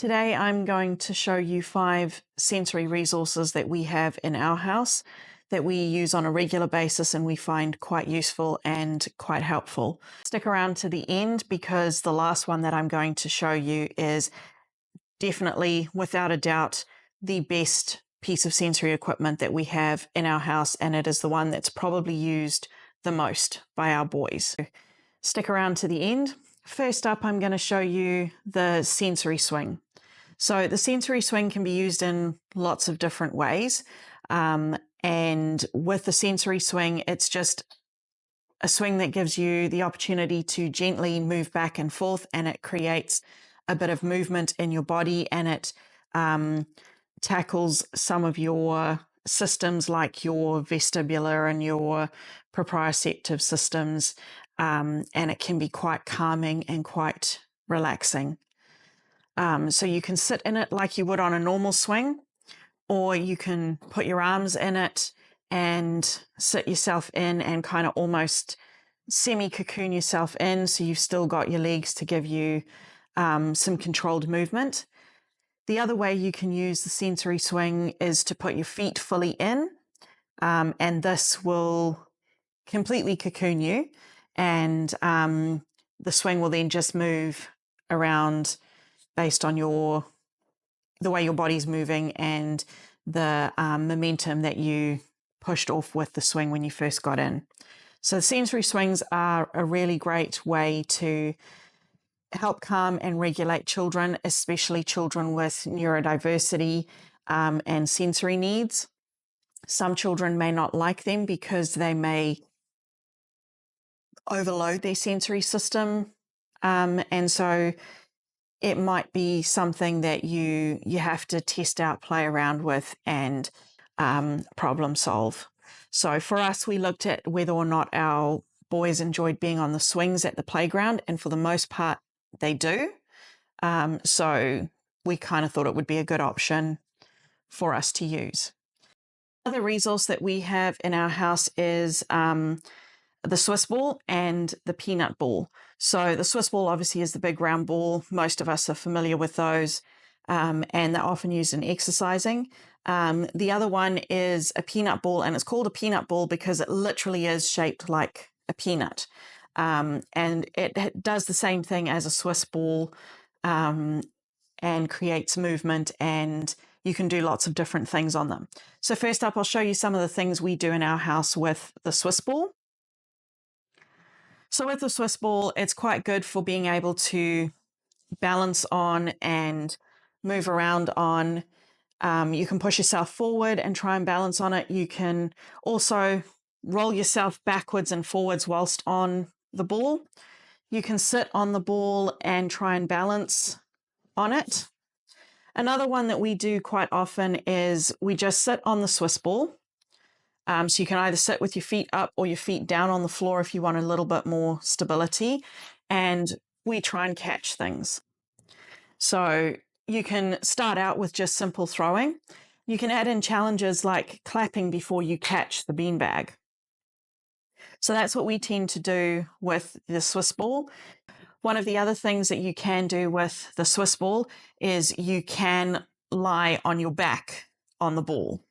Today I'm going to show you 5 sensory resources that we have in our house that we use on a regular basis and we find quite useful and quite helpful. Stick around to the end because the last one that I'm going to show you is definitely, without a doubt, the best piece of sensory equipment that we have in our house, and it is the one that's probably used the most by our boys. Stick around to the end. First up, I'm going to show you the sensory swing. So the sensory swing can be used in lots of different ways. And with the sensory swing, it's just a swing that gives you the opportunity to gently move back and forth, and it creates a bit of movement in your body, and it tackles some of your systems like your vestibular and your proprioceptive systems, and it can be quite calming and quite relaxing. So you can sit in it like you would on a normal swing, or you can put your arms in it and sit yourself in and kind of almost semi-cocoon yourself in, so you've still got your legs to give you some controlled movement. The other way you can use the sensory swing is to put your feet fully in, and this will completely cocoon you, and the swing will then just move around based on the way your body's moving and the momentum that you pushed off with the swing when you first got in. So sensory swings are a really great way to help calm and regulate children, especially children with neurodiversity and sensory needs. Some children may not like them because they may overload their sensory system, and so it might be something that you have to test out, play around with, and problem solve. So for us, we looked at whether or not our boys enjoyed being on the swings at the playground, and for the most part, they do. So we kind of thought it would be a good option for us to use. Another resource that we have in our house is the Swiss ball and the peanut ball. So the Swiss ball obviously is the big round ball. Most of us are familiar with those, and they're often used in exercising. The other one is a peanut ball, and it's called a peanut ball because it literally is shaped like a peanut. And it does the same thing as a Swiss ball, and creates movement, and you can do lots of different things on them. So first up, I'll show you some of the things we do in our house with the Swiss ball. So with the Swiss ball, it's quite good for being able to balance on and move around on. You can push yourself forward and try and balance on it. You can also roll yourself backwards and forwards whilst on the ball. You can sit on the ball and try and balance on it. Another one that we do quite often is we just sit on the Swiss ball. So you can either sit with your feet up or your feet down on the floor if you want a little bit more stability, and we try and catch things. So you can start out with just simple throwing. You can add in challenges like clapping before you catch the beanbag. So that's what we tend to do with the Swiss ball. One of the other things that you can do with the Swiss ball is you can lie on your back on the ball.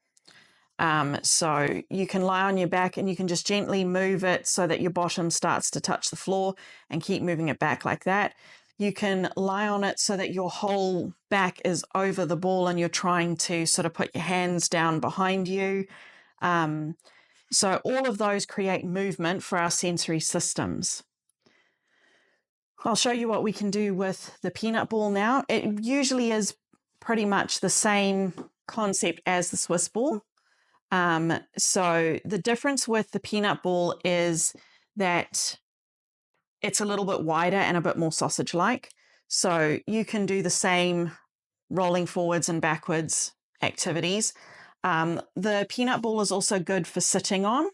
So you can lie on your back and you can just gently move it so that your bottom starts to touch the floor and keep moving it back like that. You can lie on it so that your whole back is over the ball and you're trying to sort of put your hands down behind you. So all of those create movement for our sensory systems. I'll show you what we can do with the peanut ball now. It usually is pretty much the same concept as the Swiss ball. So the difference with the peanut ball is that it's a little bit wider and a bit more sausage-like. So you can do the same rolling forwards and backwards activities. The peanut ball is also good for sitting on.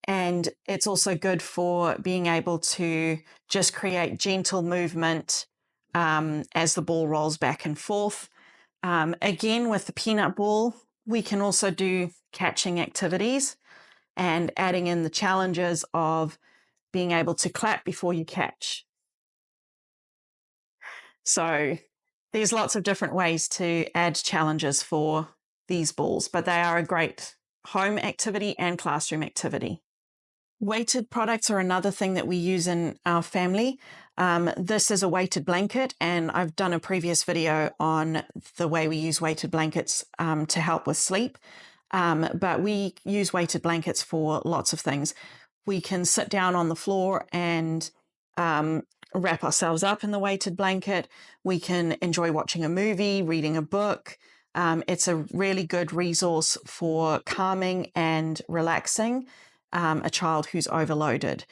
And it's also good for being able to just create gentle movement as the ball rolls back and forth. Again, with the peanut ball, we can also do catching activities and adding in the challenges of being able to clap before you catch. So there's lots of different ways to add challenges for these balls, but they are a great home activity and classroom activity. Weighted products are another thing that we use in our family. This is a weighted blanket, and I've done a previous video on the way we use weighted blankets to help with sleep. But we use weighted blankets for lots of things. We can sit down on the floor and wrap ourselves up in the weighted blanket. We can enjoy watching a movie, reading a book. It's a really good resource for calming and relaxing a child who's overloaded.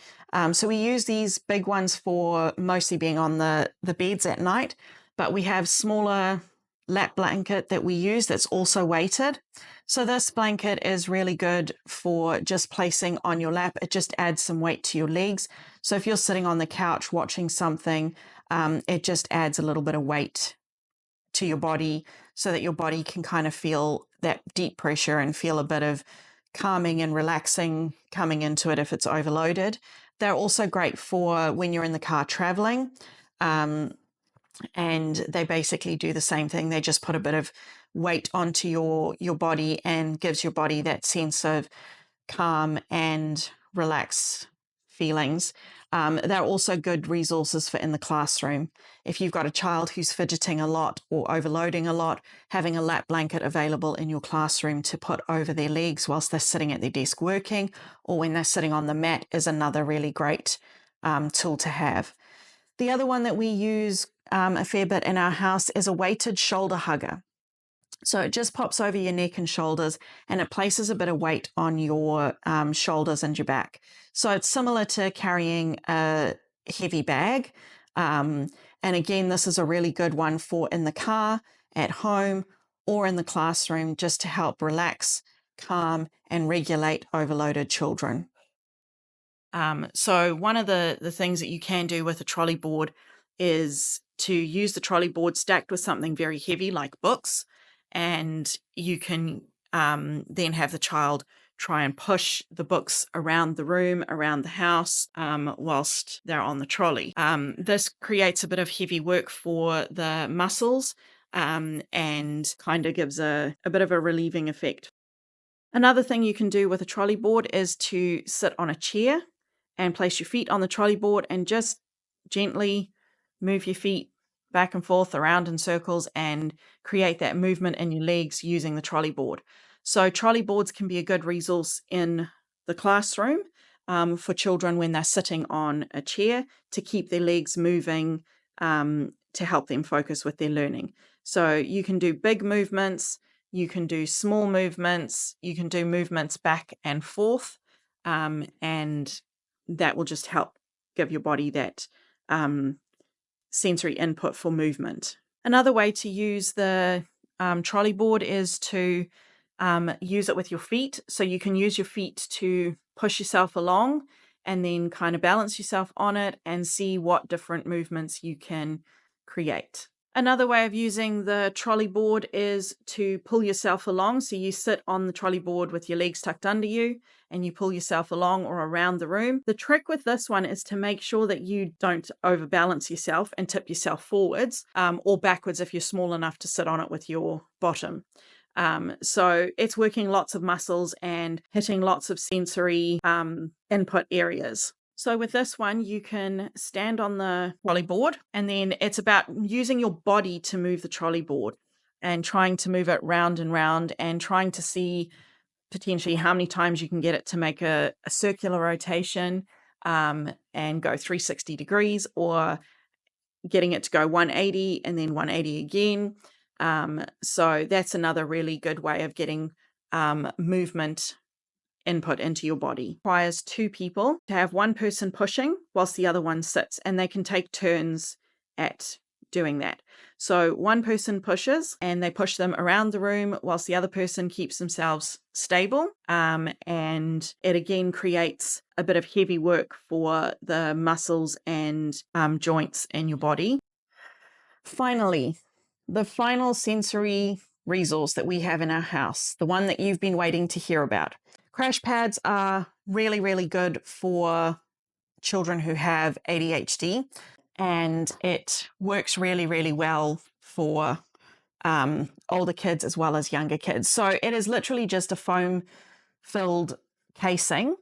So we use these big ones for mostly being on the beds at night, but we have smaller lap blanket that we use that's also weighted. So this blanket is really good for just placing on your lap. It just adds some weight to your legs. So if you're sitting on the couch watching something, it just adds a little bit of weight to your body so that your body can kind of feel that deep pressure and feel a bit of calming and relaxing coming into it if it's overloaded. They're also great for when you're in the car traveling. And they basically do the same thing. They just put a bit of weight onto your body and gives your body that sense of calm and relaxed feelings. They're also good resources for in the classroom. If you've got a child who's fidgeting a lot or overloading a lot, having a lap blanket available in your classroom to put over their legs whilst they're sitting at their desk working, or when they're sitting on the mat, is another really great tool to have. The other one that we use a fair bit in our house is a weighted shoulder hugger. So it just pops over your neck and shoulders, and it places a bit of weight on your shoulders and your back. So it's similar to carrying a heavy bag. And again, this is a really good one for in the car, at home, or in the classroom, just to help relax, calm, and regulate overloaded children. So one of the things that you can do with a trolley board is to use the trolley board stacked with something very heavy like books, and you can then have the child try and push the books around the room, around the house, whilst they're on the trolley. This creates a bit of heavy work for the muscles and kind of gives a bit of a relieving effect. Another thing you can do with a trolley board is to sit on a chair and place your feet on the trolley board and just gently move your feet back and forth around in circles and create that movement in your legs using the trolley board. So trolley boards can be a good resource in the classroom for children when they're sitting on a chair to keep their legs moving to help them focus with their learning. So you can do big movements, you can do small movements, you can do movements back and forth, and that will just help give your body that sensory input for movement. Another way to use the trolley board is to use it with your feet. So you can use your feet to push yourself along and then kind of balance yourself on it and see what different movements you can create. Another way of using the trolley board is to pull yourself along. So you sit on the trolley board with your legs tucked under you and you pull yourself along or around the room. The trick with this one is to make sure that you don't overbalance yourself and tip yourself forwards or backwards if you're small enough to sit on it with your bottom. So it's working lots of muscles and hitting lots of sensory input areas. So with this one, you can stand on the trolley board, and then it's about using your body to move the trolley board and trying to move it round and round and trying to see potentially how many times you can get it to make a circular rotation and go 360 degrees, or getting it to go 180 and then 180 again. So that's another really good way of getting movement input into your body. It requires two people to have one person pushing whilst the other one sits, and they can take turns at doing that. So one person pushes and they push them around the room whilst the other person keeps themselves stable. And it again creates a bit of heavy work for the muscles and joints in your body. Finally, the final sensory resource that we have in our house, the one that you've been waiting to hear about. Crash pads are really, really good for children who have ADHD. and it works really, really well for older kids as well as younger kids. So it is literally just a foam-filled casing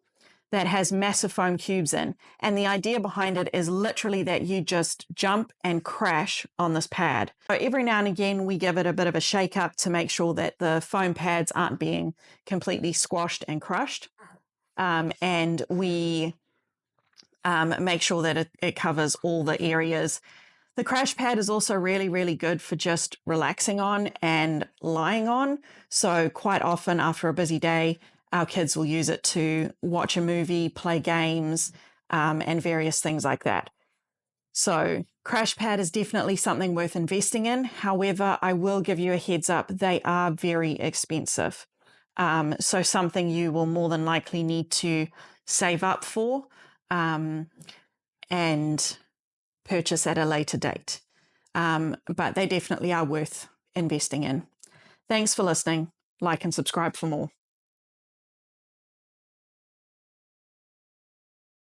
that has massive foam cubes in. And the idea behind it is literally that you just jump and crash on this pad. So every now and again, we give it a bit of a shake up to make sure that the foam pads aren't being completely squashed and crushed. And we make sure that it covers all the areas. The crash pad is also really, really good for just relaxing on and lying on. So quite often after a busy day, our kids will use it to watch a movie, play games, and various things like that. So crash pad is definitely something worth investing in. However, I will give you a heads up, they are very expensive. So something you will more than likely need to save up for and purchase at a later date. But they definitely are worth investing in. Thanks for listening. Like and subscribe for more.